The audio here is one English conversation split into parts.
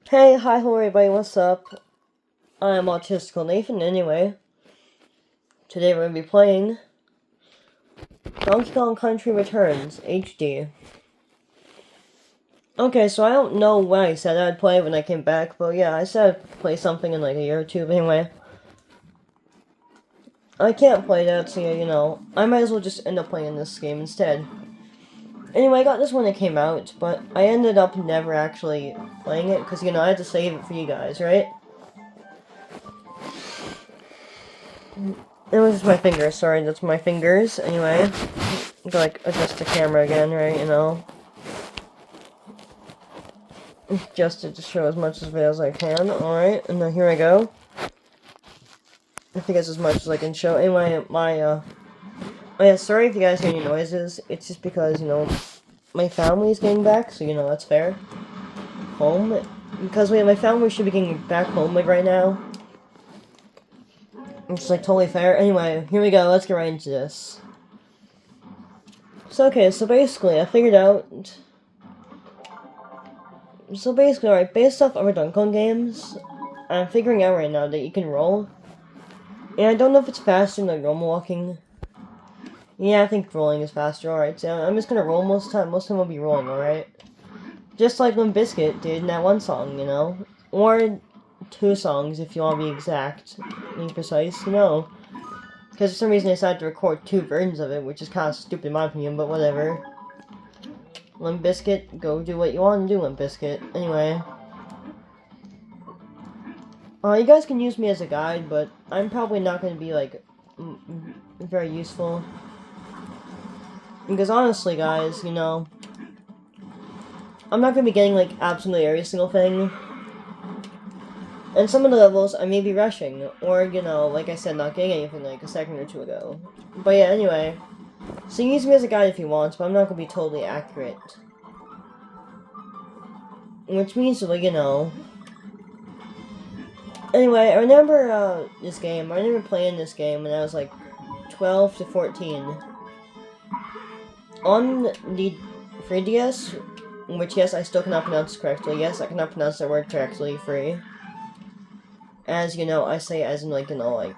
Hey, hi, hello everybody, what's up? I'm Autistical Nathan, anyway. Today we're going to be playing Donkey Kong Country Returns, HD. Okay, so I don't know when I said I'd play when I came back, but yeah, I said I'd play something in like a year or two, but anyway. I can't play that, so yeah, I might as well just end up playing this game instead. Anyway, I got this when it came out, but I ended up never actually playing it, because, I had to save it for you guys, right? It was just my fingers, sorry, that's my fingers, anyway. Like, adjust the camera again, right, Adjust it to show as much of it as I can, alright, and then here I go. I think that's as much as I can show. Anyway, oh yeah, sorry if you guys hear any noises, it's just because, my family's getting back, so, that's fair. Home, because my family should be getting back home, like, right now. It's, like, totally fair. Anyway, here we go, let's get right into this. So, okay, so basically, I figured out... So basically, alright, based off other Donkey Kong games, I'm figuring out right now that you can roll. And I don't know if it's faster than normal walking. Yeah, I think rolling is faster, alright, so I'm just gonna roll most of the time. Most of the time I'll be rolling, alright? Just like when Biscuit did in that one song, Or two songs, if you want to be exact, being precise, Because for some reason I decided to record two versions of it, which is kind of stupid in my opinion, but whatever. Limp Biscuit, go do what you want to do, Limp Biscuit. Anyway. You guys can use me as a guide, but I'm probably not going to be, like, very useful. Because honestly, guys, I'm not going to be getting, like, absolutely every single thing. And some of the levels, I may be rushing, or, like I said, not getting anything, like, a second or two ago. But yeah, anyway. So use me as a guide if you want, but I'm not going to be totally accurate. Which means, like, Anyway, I remember, this game. I remember playing this game when I was, like, 12 to 14. On the 3DS, which, yes, I still cannot pronounce correctly. Yes, I cannot pronounce that word correctly, free. As, I say as in, like, like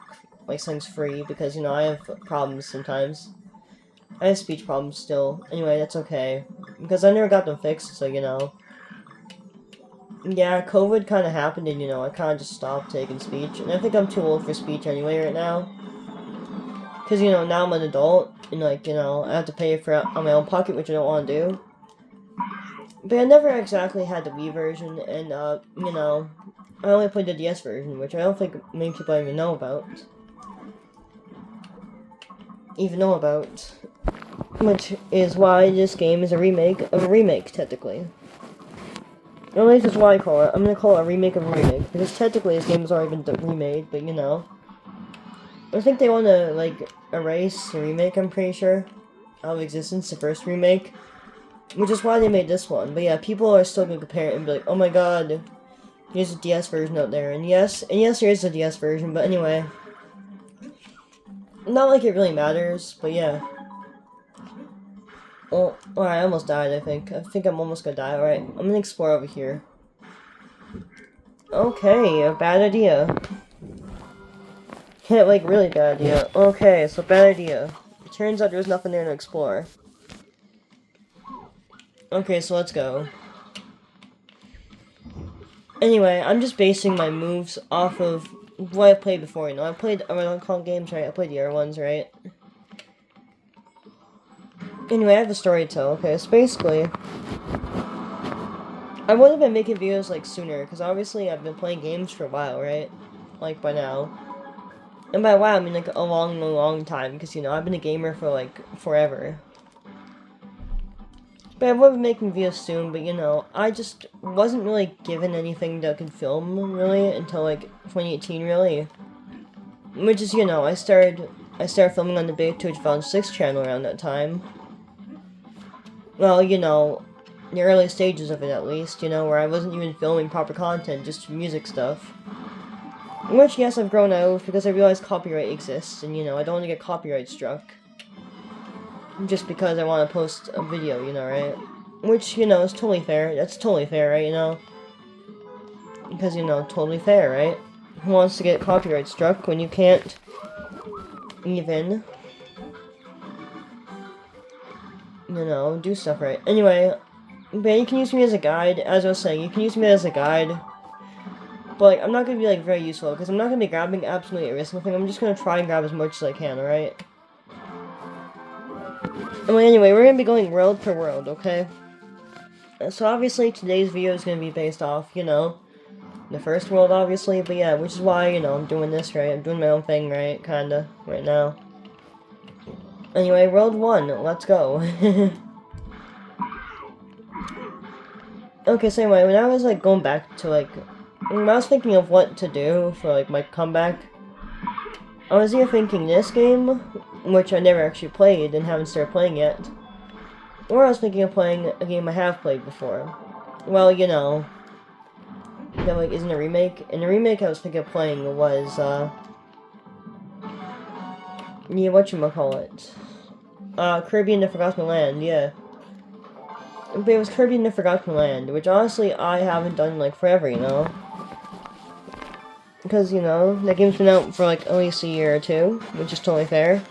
something's free, because, I have problems sometimes. I have speech problems still. Anyway, that's okay. Because I never got them fixed, so, Yeah, COVID kind of happened, and, I kind of just stopped taking speech. And I think I'm too old for speech anyway right now. Because, now I'm an adult, and, like, I have to pay for it on my own pocket, which I don't want to do. But I never exactly had the Wii version, and, I only played the DS version, which I don't think many people even know about. Which is why this game is a remake of a remake, technically. Or at least that's what I call it. I'm gonna call it a remake of a remake, because technically this game has already been remade, but, I think they want to, like, erase the remake, I'm pretty sure, out of existence, the first remake. Which is why they made this one. But yeah, people are still gonna compare it and be like, oh my god, there's a DS version out there. And yes, there is a DS version, but anyway. Not like it really matters, but yeah. Oh, alright, I almost died, I think. I think I'm almost gonna die. Alright, I'm gonna explore over here. Okay, a bad idea. Yeah, like, really bad idea. Okay, so bad idea. It turns out there's nothing there to explore. Okay, so let's go. Anyway, I'm just basing my moves off of what I played before, I played other Donkey Kong games, right? I played the other ones, right? Anyway, I have a story to tell, okay? So basically, I would have been making videos, like, sooner, because obviously I've been playing games for a while, right? Like, by now. And by a while, I mean, like, a long, long time, because, I've been a gamer for, like, forever. But I would have been making videos soon, but, I just wasn't really given anything that could film, really, until, like, 2018, really. Which is, I started filming on the Big Twitch Found 6 channel around that time. Well, the early stages of it at least, where I wasn't even filming proper content, just music stuff. Which, yes, I've grown out of because I realized copyright exists, and, I don't want to get copyright struck. Just because I want to post a video, right? Which, is totally fair. That's totally fair, right, Because, you know, totally fair, right? Who wants to get copyright struck when you can't even, you know, do stuff right? Anyway, but you can use me as a guide. As I was saying, you can use me as a guide. But, like, I'm not going to be, like, very useful. Because I'm not going to be grabbing absolutely every single thing. I'm just going to try and grab as much as I can, alright? Anyway, we're going to be going world per world, okay? So obviously today's video is going to be based off, you know, the first world, obviously, but yeah, which is why, you know, I'm doing this, right? I'm doing my own thing, right? Kinda, right now. Anyway, world 1, let's go. Okay, so anyway, when I was, like, going back to, like, when I was thinking of what to do for, like, my comeback, I was either thinking this game, which I never actually played and haven't started playing yet, or I was thinking of playing a game I have played before. Well, you know, that, like, isn't a remake. And the remake I was thinking of playing was, yeah, whatchamacallit? Kirby and the Forgotten Land, yeah. But it was Kirby and the Forgotten Land, which honestly I haven't done, like, forever, you know? Because, you know, that game's been out for, like, at least a year or two, which is totally fair.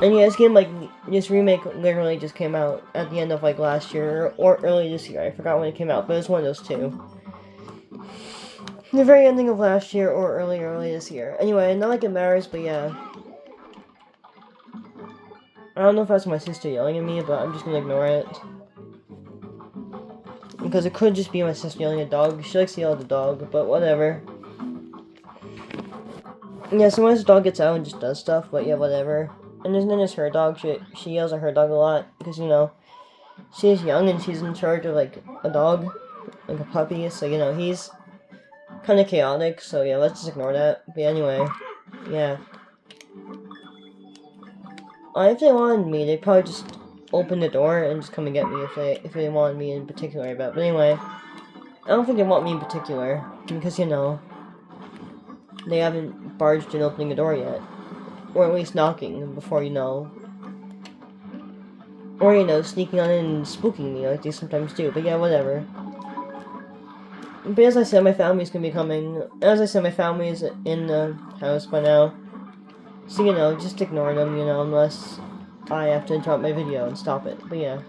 And yeah, this game, like, this remake literally just came out at the end of, like, last year, or early this year. I forgot when it came out, but it was one of those two. The very ending of last year, or early this year. Anyway, not like it matters, but yeah. I don't know if that's my sister yelling at me, but I'm just gonna ignore it. Because it could just be my sister yelling at the dog. She likes to yell at the dog, but whatever. Yeah, sometimes the dog gets out and just does stuff, but yeah, whatever. And then there's her dog. She yells at her dog a lot, because, you know, she's young and she's in charge of, like, a dog, like a puppy, so, you know, he's kind of chaotic, so yeah, let's just ignore that. But anyway, yeah. If they wanted me, they'd probably just open the door and just come and get me if they wanted me in particular about. But anyway, I don't think they want me in particular, because, you know, they haven't barged in opening the door yet. Or at least knocking before, you know. Or, you know, sneaking on in and spooking me like they sometimes do. But yeah, whatever. But as I said, my family's gonna be coming. As I said, my family is in the house by now. So, you know, just ignore them, you know, unless I have to interrupt my video and stop it. But yeah.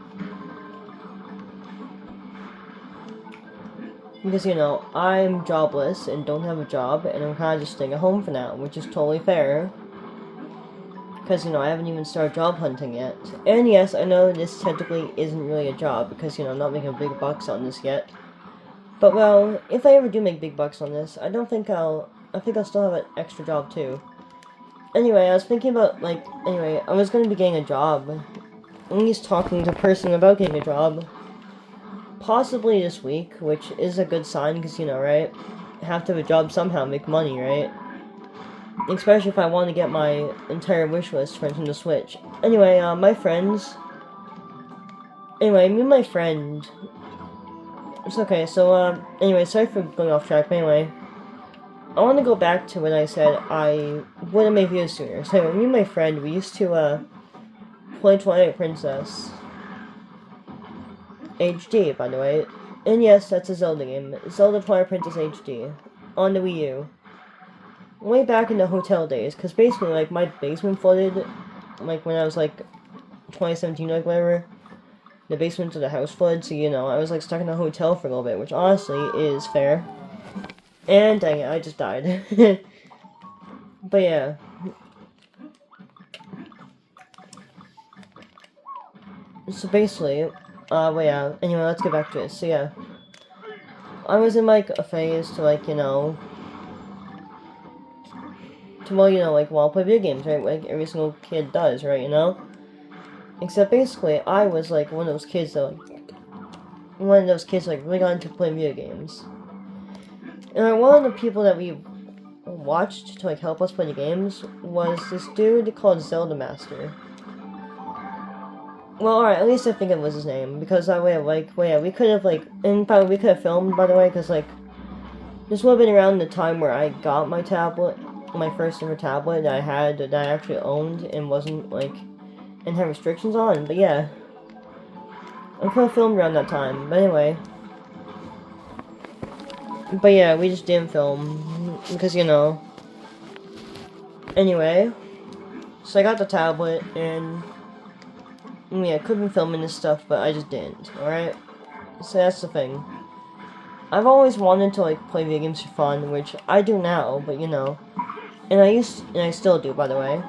Because, you know, I'm jobless and don't have a job, and I'm kind of just staying at home for now, which is totally fair. Because, you know, I haven't even started job hunting yet. And yes, I know this technically isn't really a job, because, you know, I'm not making big bucks on this yet. But, well, if I ever do make big bucks on this, I think I'll still have an extra job, too. Anyway, I was thinking about, like, I was going to be getting a job. At least talking to a person about getting a job. Possibly this week, which is a good sign, because, you know, right? I have to have a job somehow, make money, right? Especially if I want to get my entire wish list for Nintendo Switch. Anyway, my friends... Anyway, me and my friend... It's okay, so, anyway, sorry for going off track, but anyway... I want to go back to when I said I would have made videos sooner. So anyway, me and my friend, we used to, play Twilight Princess HD, by the way. And yes, that's a Zelda game. Zelda Twilight Princess HD. On the Wii U. Way back in the hotel days, because basically, like, my basement flooded, like, when I was, like, 2017, like, whatever. The basement of the house flooded, so, you know, I was, like, stuck in a hotel for a little bit, which honestly is fair. And dang it, I just died. But yeah. So basically, but yeah, anyway, let's get back to it. So yeah. I was in, like, a phase to, like, you know, well, you know, like, well, play video games, right? Like every single kid does, right, you know? Except basically, I was, like, one of those kids that, like, really got into playing video games. And one of the people that we watched to, like, help us play the games was this dude called Zelda Master. Well, alright, at least I think it was his name, because that way, like, well, yeah, we could have, like, and probably we could have filmed, by the way, because, like, this would have been around the time where I got my tablet, my first ever tablet that I actually owned, and wasn't, like, and had restrictions on, but yeah. I could have filmed around that time, but anyway. But yeah, we just didn't film because, you know. Anyway, so I got the tablet and yeah, I could be filming this stuff, but I just didn't. Alright, so that's the thing. I've always wanted to like play video games for fun, which I do now, but you know, and I still do, by the way.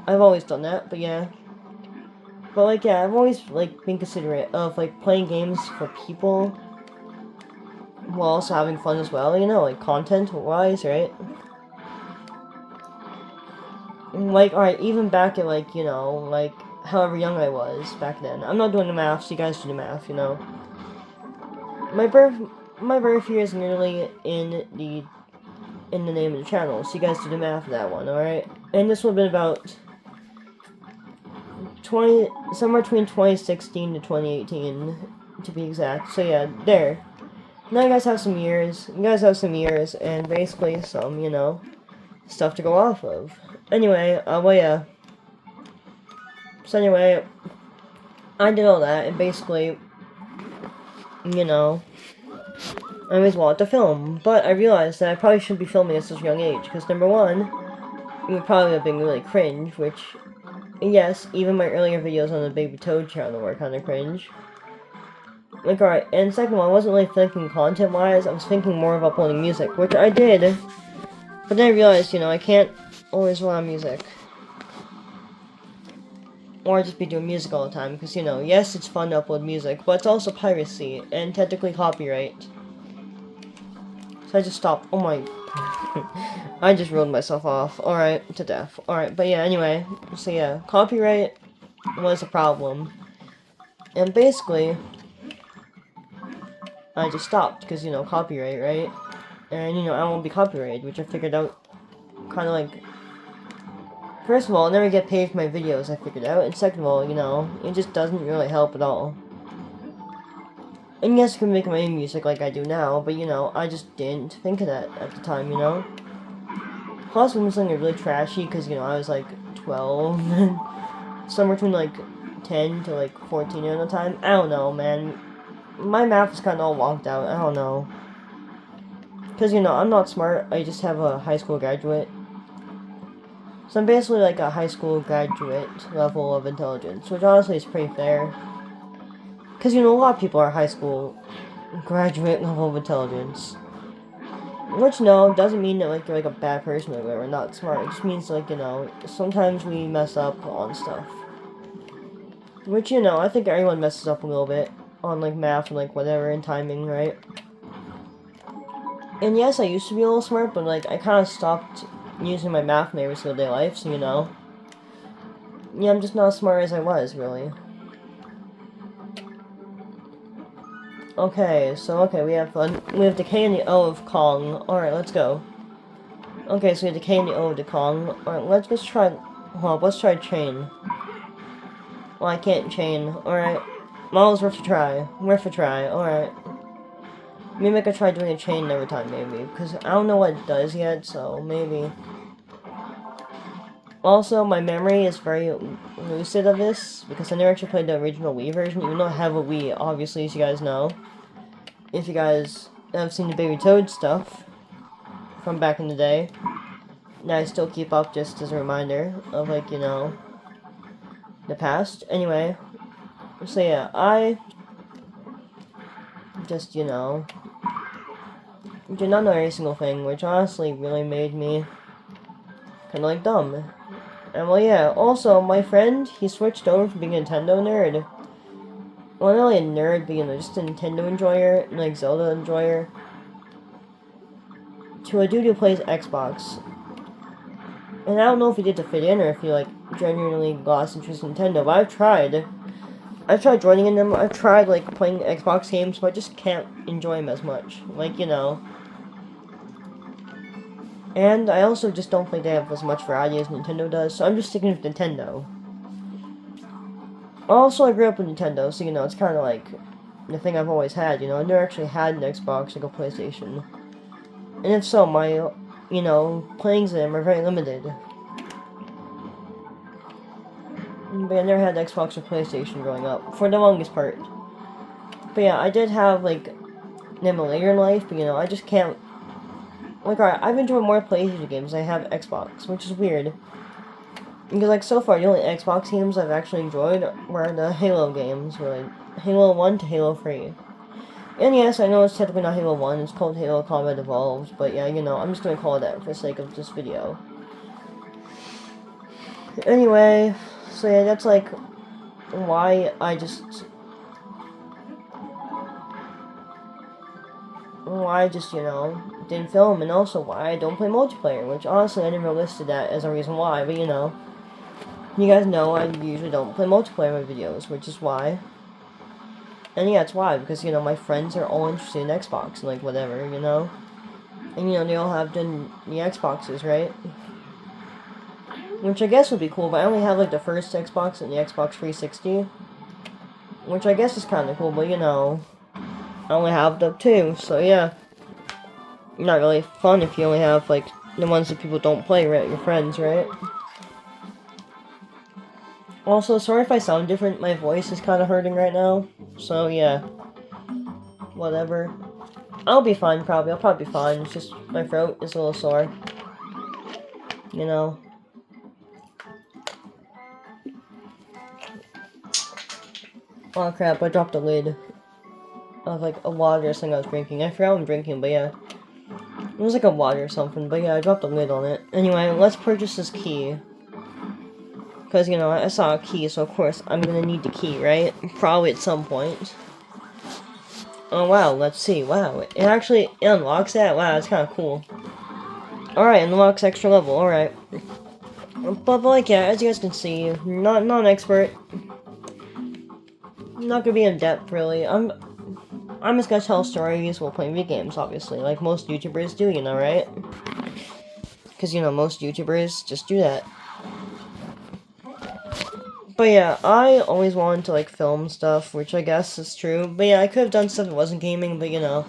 I've always done that, but yeah. But like, yeah, I've always like been considerate of like playing games for people while also having fun as well. You know, like content-wise, right? Like, alright, even back at like, you know, like however young I was back then. I'm not doing the math, so you guys do the math, you know. My birth year is nearly in the name of the channel, so you guys do the math of that one, alright? And this would have been about 20, somewhere between 2016 to 2018, to be exact. So yeah, there. Now you guys have some years, and basically some, you know, stuff to go off of. Anyway, well yeah. So anyway, I did all that, and basically, you know, I always wanted to film, but I realized that I probably shouldn't be filming at such a young age, because number one, it would probably have been really cringe, which, yes, even my earlier videos on the Baby Toad channel were kind of cringe. Like, alright, and second of all, I wasn't really thinking content-wise, I was thinking more of uploading music, which I did, but then I realized, you know, I can't always rely on music. Or just be doing music all the time, because, you know, yes, it's fun to upload music, but it's also piracy, and technically copyright. So I just stopped. Oh my... I just rolled myself off. Alright, to death. Alright, but yeah, anyway. So yeah, copyright was a problem. And basically, I just stopped, because, you know, copyright, right? And, you know, I won't be copyrighted, which I figured out kind of like... First of all, I'll never get paid for my videos, I figured out. And second of all, you know, it just doesn't really help at all. And yes, I can make my own music like I do now, but, you know, I just didn't think of that at the time, you know? Plus, when something really trashy, because, you know, I was, like, 12, somewhere between, like, 10 to, like, 14 at the time. I don't know, man. My math was kind of all whonked out. I don't know. Because, you know, I'm not smart. I just have a high school graduate. So I'm basically, like, a high school graduate level of intelligence, which honestly is pretty fair. Because, you know, a lot of people are high school graduate level of intelligence. Which, no, doesn't mean that, like, you're, like, a bad person or whatever, not smart. It just means, like, you know, sometimes we mess up on stuff. Which, you know, I think everyone messes up a little bit on, like, math and, like, whatever, and timing, right? And yes, I used to be a little smart, but, like, I kind of stopped using my math in my every single day life, so, you know. Yeah, I'm just not as smart as I was, really. Okay, we have Decay in the O of Kong. Alright, let's go. Okay, so we have Decay in the O of the Kong. Alright, let's try... Well, let's try Chain. Well, I can't Chain. Alright. Well, it's worth a try. Alright. Maybe I could try doing a Chain every time, maybe. Because I don't know what it does yet, so maybe. Also, my memory is very lucid of this, because I never actually played the original Wii version, even though I have a Wii, obviously, as you guys know. If you guys have seen the Baby Toad stuff from back in the day, that I still keep up just as a reminder of, like, you know, the past. Anyway, so yeah, I just, you know, did not know every single thing, which honestly really made me kind of, like, dumb. And, well, yeah, also, my friend, he switched over from being a Nintendo nerd. Well, not really a nerd, but, you know, just a Nintendo enjoyer, and, like, Zelda enjoyer, to a dude who plays Xbox. And I don't know if he did to fit in, or if he, like, genuinely lost interest in Nintendo, but I've tried joining in them, I've tried, like, playing Xbox games, but I just can't enjoy them as much. Like, you know. And I also just don't think they have as much variety as Nintendo does, so I'm just sticking with Nintendo. Also, I grew up with Nintendo, so, you know, it's kind of like the thing I've always had, you know. I never actually had an Xbox, like a PlayStation. And if so, my, you know, playings of them are very limited. But I never had Xbox or PlayStation growing up, for the longest part. But yeah, I did have, like, them later in life, but, you know, I just can't Like, alright, I've enjoyed more PlayStation games than I have Xbox, which is weird. Because, like, so far, the only Xbox games I've actually enjoyed were the Halo games, were, like, Halo 1 to Halo 3. And yes, I know it's technically not Halo 1, it's called Halo Combat Evolved, but yeah, you know, I'm just gonna call it that for the sake of this video. Anyway, so yeah, that's, like, why I just, you know, didn't film, and also why I don't play multiplayer, which honestly I never listed that as a reason why, but you know. You guys know I usually don't play multiplayer in my videos, which is why. And yeah, it's why, because, you know, my friends are all interested in Xbox, and like, whatever, you know? And, you know, they all have the Xboxes, right? Which I guess would be cool, but I only have, like, the first Xbox and the Xbox 360. Which I guess is kind of cool, but, you know, I only have the two, so yeah. Not really fun if you only have, like, the ones that people don't play, right? Your friends, right? Also, sorry if I sound different, my voice is kind of hurting right now. So, yeah. Whatever. I'll be fine, probably. I'll probably be fine. It's just my throat is a little sore. You know. Oh crap, I dropped the lid of like a water or something I was drinking. I forgot what I'm drinking, but yeah. It was like a water or something, but yeah, I dropped the lid on it. Anyway, let's purchase this key. Because, you know, I saw a key, so of course I'm gonna need the key, right? Probably at some point. Oh wow, let's see. Wow, it actually unlocks that? Wow, that's kind of cool. Alright, unlocks extra level, alright. But like, yeah, as you guys can see, not an expert. Not gonna be in depth, really. I'm just gonna tell stories while playing video games, obviously, like most YouTubers do, you know, right? Because, you know, most YouTubers just do that. But yeah, I always wanted to, like, film stuff, which I guess is true. But yeah, I could have done stuff that wasn't gaming, but, you know.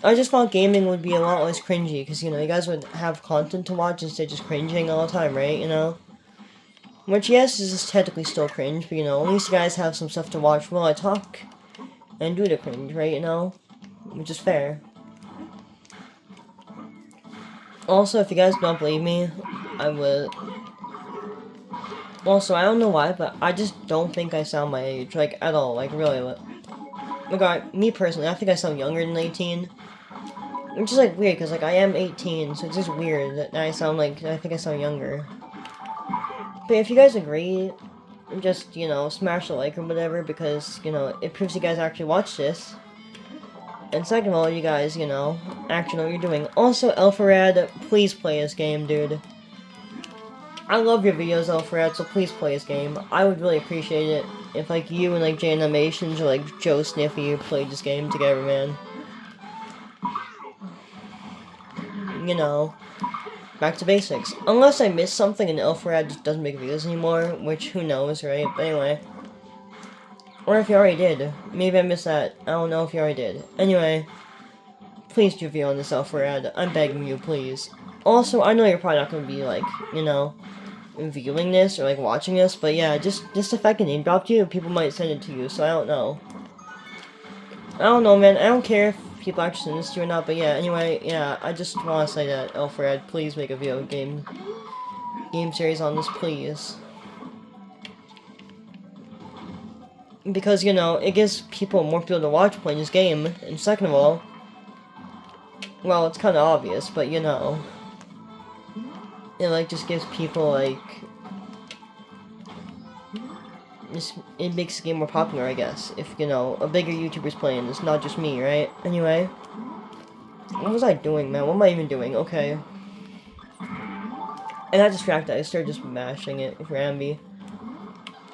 I just thought gaming would be a lot less cringy, because, you know, you guys would have content to watch instead of just cringing all the time, right, you know? Which, yes, is technically still cringe, but, you know, at least you guys have some stuff to watch while I talk and do the cringe, right, you know? Which is fair. Also, if you guys don't believe me, I would... Also, I don't know why, but I just don't think I sound my age, like, at all, like, really. Like, me personally, I think I sound younger than 18. Which is, like, weird, because, like, I am 18, so it's just weird that I sound like, I think I sound younger. But if you guys agree, just, you know, smash the like or whatever, because, you know, it proves you guys actually watch this. And second of all, you guys, you know, actually know what you're doing. Also, Elfarad, please play this game, dude. I love your videos, Elfarad, so please play this game. I would really appreciate it if, like, you and, like, J Animations or, like, Joe Sniffy played this game together, man. You know, back to basics. Unless I missed something and Elfarad just doesn't make videos anymore, which, who knows, right? But anyway. Or if you already did. Maybe I missed that. I don't know if you already did. Anyway. Please do a video on this Elfarad. I'm begging you, please. Also, I know you're probably not going to be, like, you know, viewing this or, like, watching this, but yeah, just if I can name drop you, people might send it to you, so I don't know. I don't know, man. I don't care if people actually send this to you or not, but yeah, anyway, yeah, I just want to say that, Elfarad, please make a video game series on this, please. Because, you know, it gives more people to watch playing this game, and second of all, well, it's kind of obvious, but, you know, it, like, just gives people, like, it makes the game more popular, I guess, if, you know, a bigger YouTuber's playing, it's not just me, right? Anyway, what was I doing, man? What am I even doing? Okay. And I got distracted, I started just mashing it with Rambi.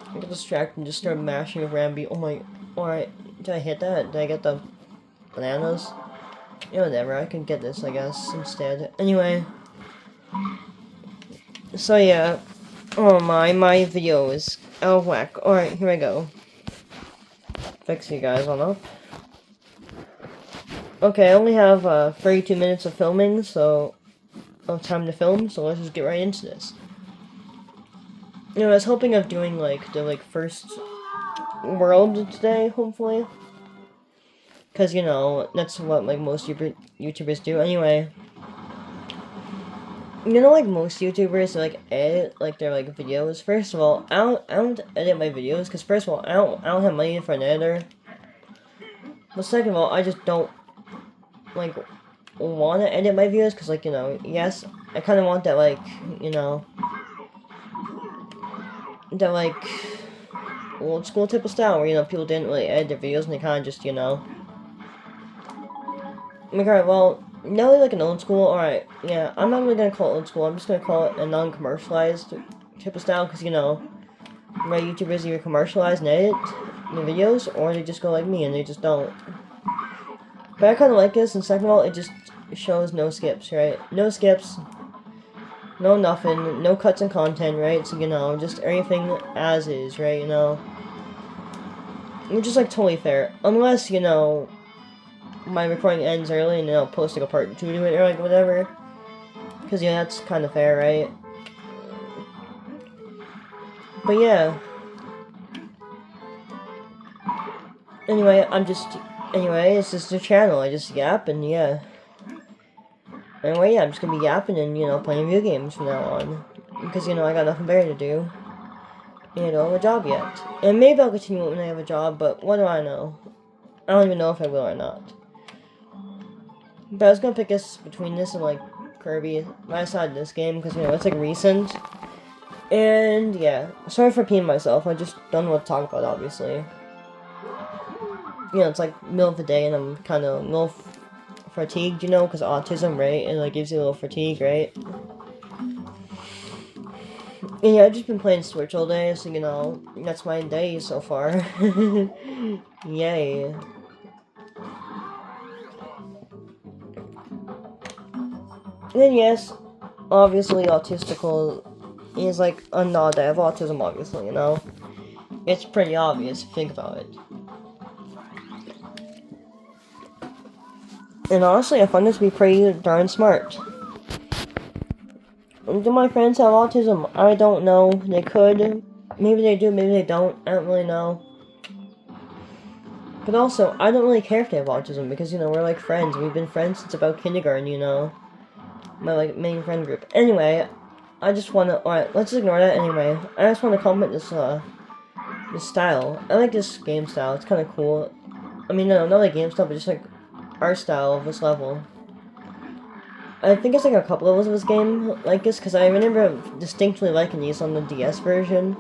I got distracted and just started mashing with Rambi. Oh my, alright, did I hit that? Did I get the bananas? Yeah, whatever, I can get this, I guess, instead. Anyway. So yeah, oh my video is out of whack. Alright, here I go. Fix you guys on up. Okay, I only have 32 minutes of filming, so of time to film, so let's just get right into this. You know, I was hoping of doing like the first world today, hopefully. Cause you know, that's what like most YouTubers do anyway. You know, like most YouTubers, like edit like their like videos. First of all, I don't edit my videos because first of all, I don't have money for an editor. But second of all, I just don't like want to edit my videos because like yes, I kind of want that like that like old school type of style where people didn't really edit their videos and they kind of just alright, well, now like an old school, alright, yeah, I'm not really gonna call it old school, I'm just gonna call it a non-commercialized type of style, because, my YouTubers either commercialize and edit the videos, or they just go like me, and they just don't. But I kinda like this, and second of all, it just shows no skips, right? No skips, no nothing, no cuts in content, right? So, just everything as is, right, Which is, like, totally fair. Unless, my recording ends early and then I'll post like a part 2 to it or like whatever. Because that's kind of fair, right? But yeah. Anyway, it's just a channel. I just yap and yeah. Anyway, yeah, I'm just gonna be yapping and, playing video games from now on. Because, I got nothing better to do. And I don't have a job yet. And maybe I'll continue when I have a job, but what do I know? I don't even know if I will or not. But I was gonna pick this between this and, like, Kirby. I decided this game because, it's, like, recent. And, yeah. Sorry for peeing myself. I just don't know what to talk about, obviously. It's, like, middle of the day and I'm kind of a little fatigued, because autism, right? And, like, gives you a little fatigue, right? And, yeah, I've just been playing Switch all day, so, that's my day so far. Yay. And, yes, obviously, Autistical is, like, a nod that I have autism, obviously, It's pretty obvious if you think about it. And honestly, I find this to be pretty darn smart. Do my friends have autism? I don't know. They could. Maybe they do, maybe they don't. I don't really know. But also, I don't really care if they have autism because, we're like friends. We've been friends since about kindergarten, My, like, main friend group. Anyway, I just want to... Alright, let's ignore that anyway. I just want to compliment this style. I like this game style. It's kind of cool. I mean, no, not like game style, but just, like, art style of this level. I think it's like a couple levels of this game like this, because I remember distinctly liking these on the DS version.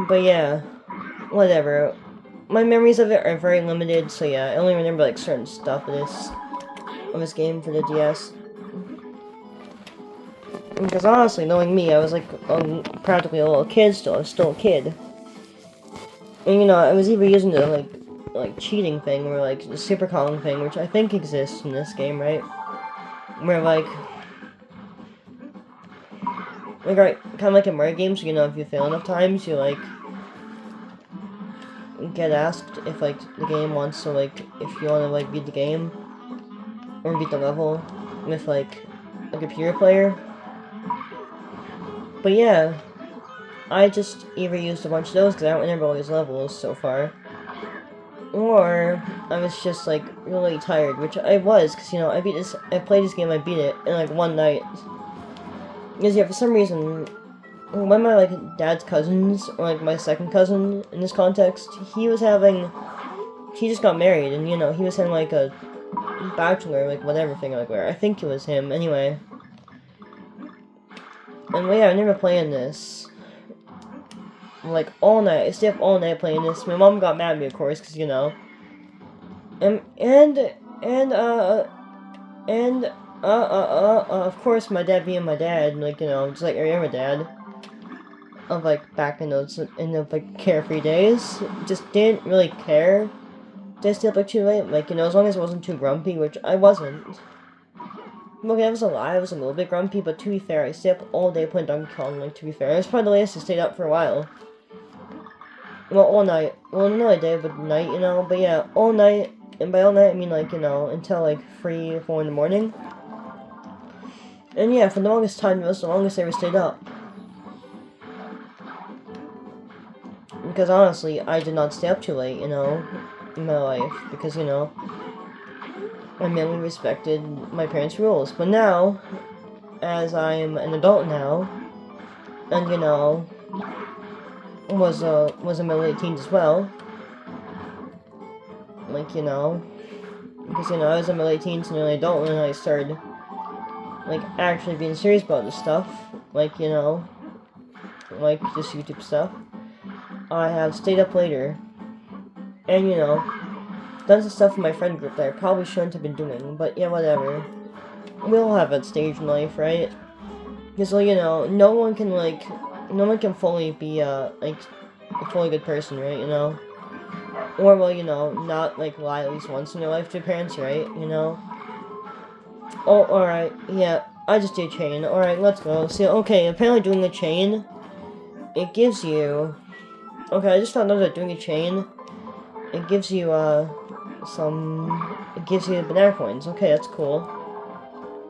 But yeah, whatever. My memories of it are very limited, so yeah, I only remember like certain stuff of this game for the DS. Because honestly, knowing me, I was like practically a little kid still. I was still a kid. And I was even using the like cheating thing, or like the super calling thing, which I think exists in this game, right? Where right, kind of like in Mario games, if you fail enough times, you like get asked if like the game wants to if you want to like beat the game or beat the level with like a computer player. But yeah, I just either used a bunch of those because I don't remember all these levels so far, or I was just like really tired, which I was because I played this game, I beat it in like one night. Because yeah, for some reason, one of my like dad's cousins, or like my second cousin in this context, he just got married, and he was having like a bachelor, like whatever thing, like where I think it was him, anyway. And yeah, I remember playing this like all night. I stayed up all night playing this. My mom got mad at me, of course, because and of course, my dad being my dad, like just like every other dad of like back in the like carefree days, just didn't really care. Did I stay up like too late? Like as long as I wasn't too grumpy, which I wasn't. Okay, that was a lie. I was a little bit grumpy, but to be fair, I stayed up all day playing Donkey Kong. Like to be fair, it was probably the latest I stayed up for a while. Well, all night. Well, not a day, but night, But yeah, all night. And by all night, I mean, like, until, like, 3 or 4 in the morning. And yeah, for the longest time, it was the longest I ever stayed up. Because honestly, I did not stay up too late, in my life. Because, I mainly respected my parents' rules. But now, as I'm an adult now, and, you know, was in my late teens as well. Like, you know, because, you know, I was in my late teens and early adult when I started, like, actually being serious about this stuff. Like, you know, like, just YouTube stuff. I have stayed up later, and, you know, done some stuff in my friend group that I probably shouldn't have been doing, but yeah, whatever. We all have that stage in life, right? Because, well, you know, no one can fully be, like, a fully good person, right, you know? Or, well, you know, not, like, lie at least once in your life to your parents, right, you know? Oh, alright, yeah, I just did chain. Alright, let's go. See, okay, apparently doing a chain, it gives you... Okay, I just found out that doing a chain, it gives you, it gives you banana coins. Okay, that's cool.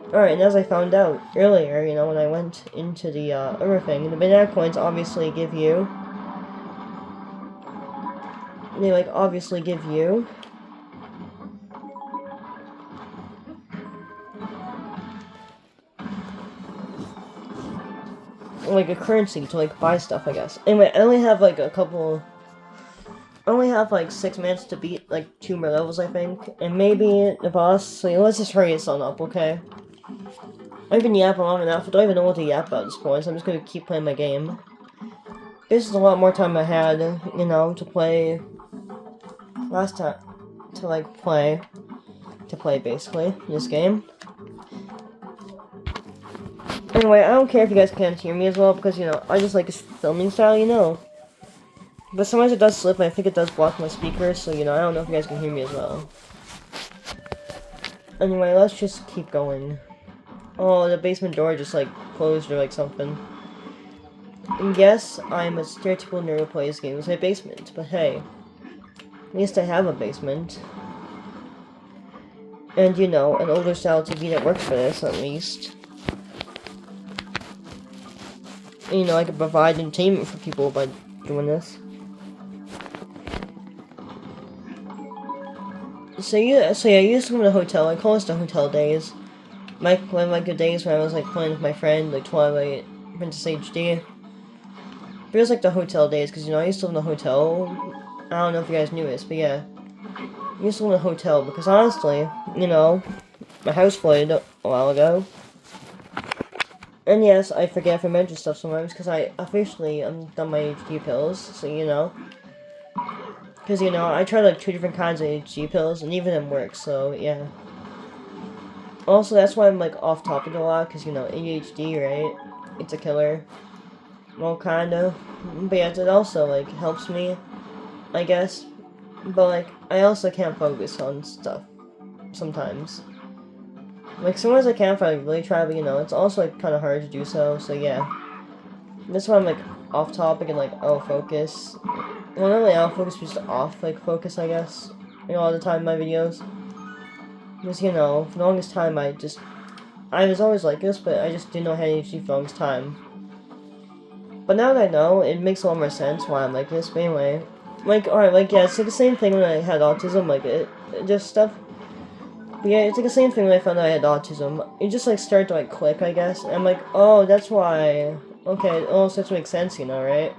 Alright, and as I found out earlier, you know, when I went into the, other thing, the banana coins obviously give you... They, like, obviously give you... like, a currency to, like, buy stuff, I guess. Anyway, I only have, like, I only have, like, 6 minutes to beat, like, 2 more levels, I think. And maybe the boss, so let's just hurry this on up, okay? I've been yapping long enough, I don't even know what to yap about at this point, so I'm just gonna keep playing my game. This is a lot more time I had, you know, to play... Last time... To play, basically, this game. Anyway, I don't care if you guys can't hear me as well, because, you know, I just like this filming style, you know. But sometimes it does slip, and I think it does block my speaker, so, you know, I don't know if you guys can hear me as well. Anyway, let's just keep going. Oh, the basement door just, like, closed or, like, something. And yes, I'm a stereotypical nerd who plays games in my basement, but hey. At least I have a basement. And, you know, an older style TV that works for this, at least. And, you know, I can provide entertainment for people by doing this. So yeah, I used to go to the hotel. I call this the hotel days. One of my good days when I was, like, playing with my friend, like, Twilight Princess HD. But it was, like, the hotel days, because, you know, I used to live in a hotel. I don't know if you guys knew this, but yeah. I used to live in a hotel, because honestly, you know, my house flooded a while ago. And yes, I forget if I mention stuff sometimes, because I officially done my HD pills, so, you know. Because, you know, I tried, like, 2 different kinds of HD pills, and even them work, so, yeah. Also, that's why I'm, like, off topic a lot, because, you know, ADHD, right? It's a killer. Well, kinda. But yeah, it also, like, helps me, I guess. But, like, I also can't focus on stuff sometimes. Like, sometimes I can if I really try, but, you know, it's also, like, kind of hard to do so, yeah. That's why I'm, like, off topic and, like, out of focus. Well, not really out of focus, but just off, like, focus, I guess. You know, all the time in my videos. Because, you know, for the longest time, I was always like this, but I just didn't know how to ADHD for the longest time. But now that I know, it makes a lot more sense why I'm like this, but anyway. Like, alright, like, yeah, it's like the same thing when I had autism, like, it just stuff. But yeah, it's like the same thing when I found out I had autism. It just, like, started to, like, click, I guess. And I'm like, oh, that's why. Okay, it all starts to make sense, you know, right?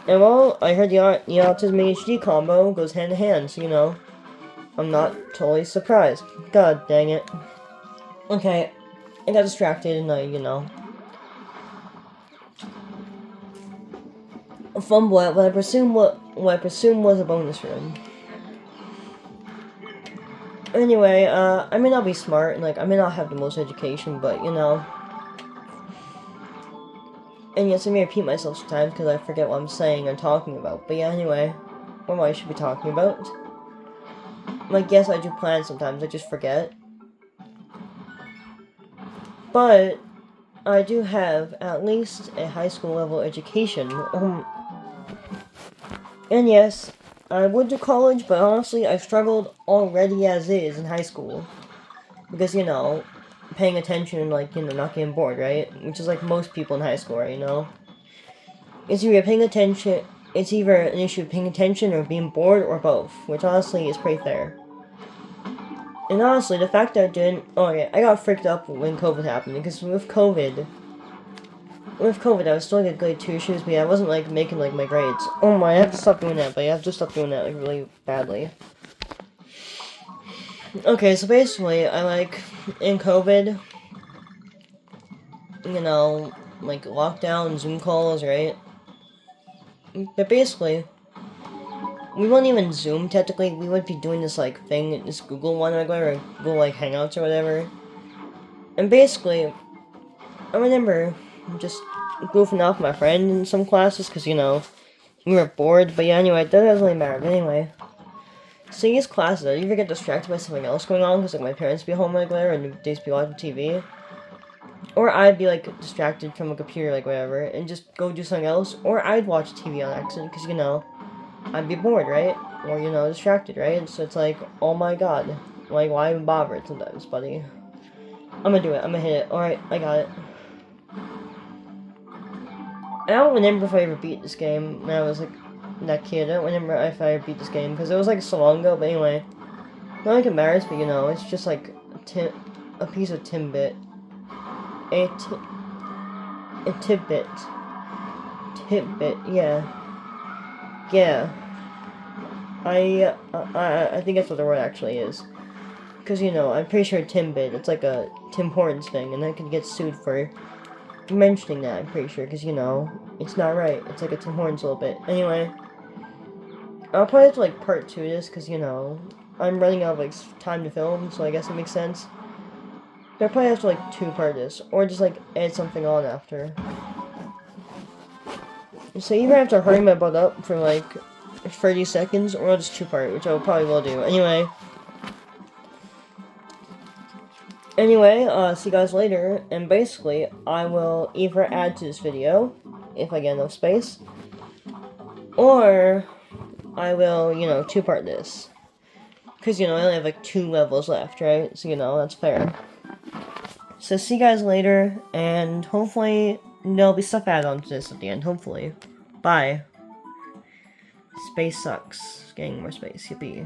And well, I heard the autism ADHD combo goes hand in hand, so, you know. I'm not totally surprised. God dang it. Okay, I got distracted and I, you know. Fumble at what I presume was a bonus room. Anyway, I may not be smart and, like, I may not have the most education, but, you know. And yes, I may repeat myself sometimes because I forget what I'm saying or talking about. But yeah, anyway, what I should be talking about? Like, yes, I do plan sometimes, I just forget. But I do have at least a high school level education. And yes, I would do college, but honestly, I've struggled already as is in high school. Because, you know, paying attention and, like, you know, not getting bored, right? Which is, like, most people in high school, right, you know? It's either an issue of paying attention or being bored or both, which honestly is pretty fair. And honestly, the fact that I didn't... Oh, yeah, I got freaked up when COVID happened, because with COVID, I was still like a grade 2 shoes, but yeah, I wasn't like making like my grades. Oh my, I have to stop doing that, but yeah, I have to stop doing that like really badly. Okay, so basically, I like, in COVID, you know, like lockdown, Zoom calls, right? But basically, we wouldn't even Zoom technically, we would be doing this like thing, this Google one or whatever, or Google like Hangouts or whatever. And basically, I remember just goofing off with my friend in some classes, because, you know, we were bored, but yeah, anyway, that doesn't really matter, but anyway. So these classes, I either get distracted by something else going on, because like my parents be home like whatever, and they'd just be watching TV. Or I'd be like distracted from a computer like whatever, and just go do something else. Or I'd watch TV on accident, because, you know, I'd be bored, right? Or, you know, distracted, right? So it's like, oh my god. Like, why even bother it sometimes, buddy? I'm gonna do it, I'm gonna hit it. Alright, I got it. I don't remember if I ever beat this game when I was like that kid. I don't remember if I ever beat this game because it was like so long ago. But anyway, not like it matters. But you know, it's just like a piece of Timbit, a tidbit, yeah, yeah. I think that's what the word actually is. Because, you know, I'm pretty sure Timbit, it's like a Tim Hortons thing, and I could get sued for mentioning that, I'm pretty sure, because, you know, it's not right. It's like a Tim Hortons a little bit. Anyway, I'll probably have to, like, part 2 this, because, you know, I'm running out of, like, time to film, so I guess it makes sense. But I'll probably have to, like, 2-part this, or just, like, add something on after. So either I have to hurry my butt up for, like, 30 seconds, or I'll just 2-part, which I probably will do. Anyway, see you guys later, and basically, I will either add to this video, if I get enough space, or I will, you know, 2-part this. Because, you know, I only have, like, 2 levels left, right? So, you know, that's fair. So, see you guys later, and hopefully there'll be stuff added on to this at the end, hopefully. Bye. Space sucks. Getting more space, yippee.